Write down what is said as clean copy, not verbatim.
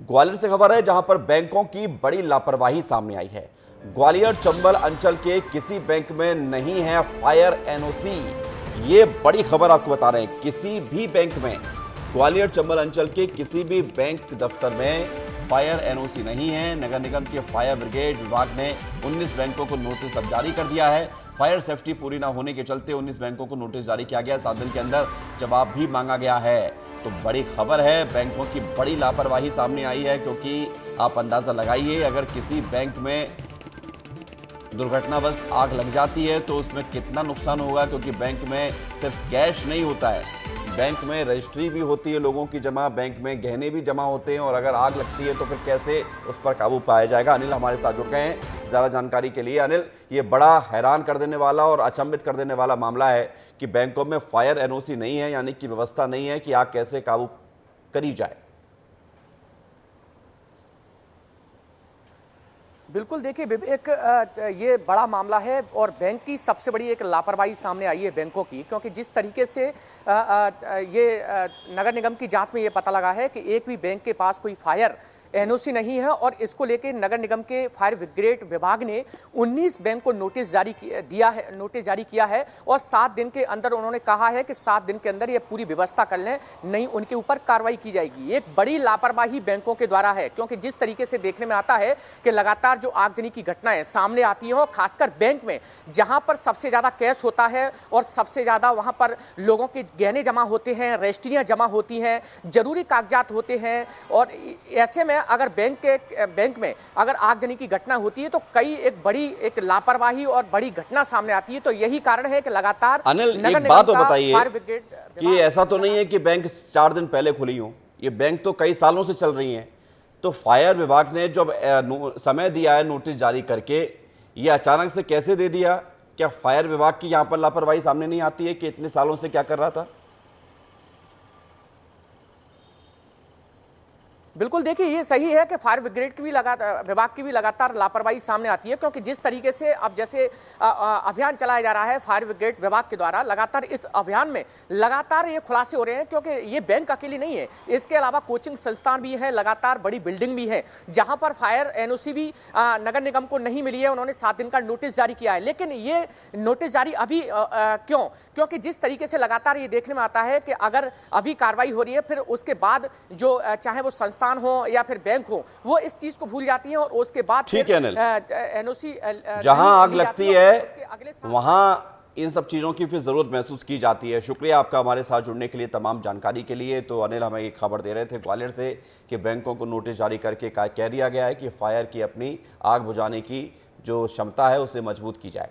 ग्वालियर से खबर है जहां पर बैंकों की बड़ी लापरवाही सामने आई है। ग्वालियर चंबल अंचल के किसी बैंक में नहीं है फायर एनओसी। ये बड़ी खबर आपको बता रहे हैं। किसी भी बैंक में, ग्वालियर चंबल अंचल के किसी भी बैंक दफ्तर में फायर एनओसी नहीं है। नगर निगम के फायर ब्रिगेड विभाग ने 19 बैंकों को नोटिस अब जारी कर दिया है। फायर सेफ्टी पूरी ना होने के चलते 19 बैंकों को नोटिस जारी किया गया। 7 दिन के अंदर जवाब भी मांगा गया है। तो बड़ी खबर है, बैंकों की बड़ी लापरवाही सामने आई है। क्योंकि आप अंदाजा लगाइए, अगर किसी बैंक में दुर्घटनावश आग लग जाती है तो उसमें कितना नुकसान होगा। क्योंकि बैंक में सिर्फ कैश नहीं होता है, बैंक में रजिस्ट्री भी होती है लोगों की जमा, बैंक में गहने भी जमा होते हैं। और अगर आग लगती है तो फिर कैसे उस पर काबू पाया जाएगा। अनिल हमारे साथ जुड़ गए हैं ज़्यादा जानकारी के लिए। अनिल, ये बड़ा हैरान कर देने वाला और अचंभित कर देने वाला मामला है कि बैंकों में फायर एनओसी नहीं है, यानी कि व्यवस्था नहीं है कि आग कैसे काबू करी जाए। बिल्कुल, देखिए विवेक, ये बड़ा मामला है और बैंक की सबसे बड़ी एक लापरवाही सामने आई है बैंकों की। क्योंकि जिस तरीके से नगर निगम की जांच में ये पता लगा है कि एक भी बैंक के पास कोई फायर एनओसी नहीं है और इसको लेकर नगर निगम के फायर ब्रिगेड विभाग ने 19 बैंक को नोटिस जारी किया है और 7 दिन के अंदर उन्होंने कहा है कि 7 दिन के अंदर ये पूरी व्यवस्था कर लें, नहीं उनके ऊपर कार्रवाई की जाएगी। एक बड़ी लापरवाही बैंकों के द्वारा है। क्योंकि जिस तरीके से देखने में आता है कि लगातार जो आगजनी की घटनाएं सामने आती हैं और खासकर बैंक में जहां पर सबसे ज्यादा कैश होता है और सबसे ज्यादा वहां पर लोगों के गहने जमा होते हैं, रजिस्ट्रियां जमा होती हैं, जरूरी कागजात होते हैं। और ऐसे में अगर बैंक में अगर आगजनी की घटना होती है तो कई एक बड़ी एक लापरवाही और बड़ी घटना सामने आती है। तो यही कारण है कि लगातार अनिल, एक बात तो बताइए कि ऐसा तो नहीं है कि बैंक 4 दिन पहले खुली हो, ये बैंक तो कई सालों से चल रही हैं। तो फायर विभाग ने जब समय दिया है नोटिस जारी करके, ये अचानक से कैसे दे दिया? क्या फायर विभाग की यहां पर लापरवाही सामने नहीं आती है कि इतने सालों से क्या कर रहा था? बिल्कुल, देखिए ये सही है कि फायर ब्रिगेड की भी विभाग की भी लगातार लापरवाही सामने आती है। क्योंकि जिस तरीके से अब जैसे अभियान चलाया जा रहा है फायर ब्रिगेड विभाग के द्वारा, लगातार इस अभियान में लगातार ये खुलासे हो रहे हैं। क्योंकि ये बैंक अकेली नहीं है, इसके अलावा कोचिंग संस्थान भी है, लगातार बड़ी बिल्डिंग भी है जहां पर फायर एनओसी भी नगर निगम को नहीं मिली है। उन्होंने 7 दिन का नोटिस जारी किया है, लेकिन ये नोटिस जारी अभी क्यों? क्योंकि जिस तरीके से लगातार ये देखने में आता है कि अगर अभी कार्रवाई हो रही है, फिर उसके बाद जो चाहे वो संस्थान हो या फिर बैंक हो, वो इस चीज को भूल जाती है और उसके बाद ठीक है अनिल, एनओसी जहां आग लगती है वहां इन सब चीजों की फिर जरूरत महसूस की जाती है। शुक्रिया आपका हमारे साथ जुड़ने के लिए, तमाम जानकारी के लिए। तो अनिल हमें एक खबर दे रहे थे ग्वालियर से कि बैंकों को नोटिस जारी करके कह दिया गया है कि फायर की अपनी आग बुझाने की जो क्षमता है उसे मजबूत की जाए।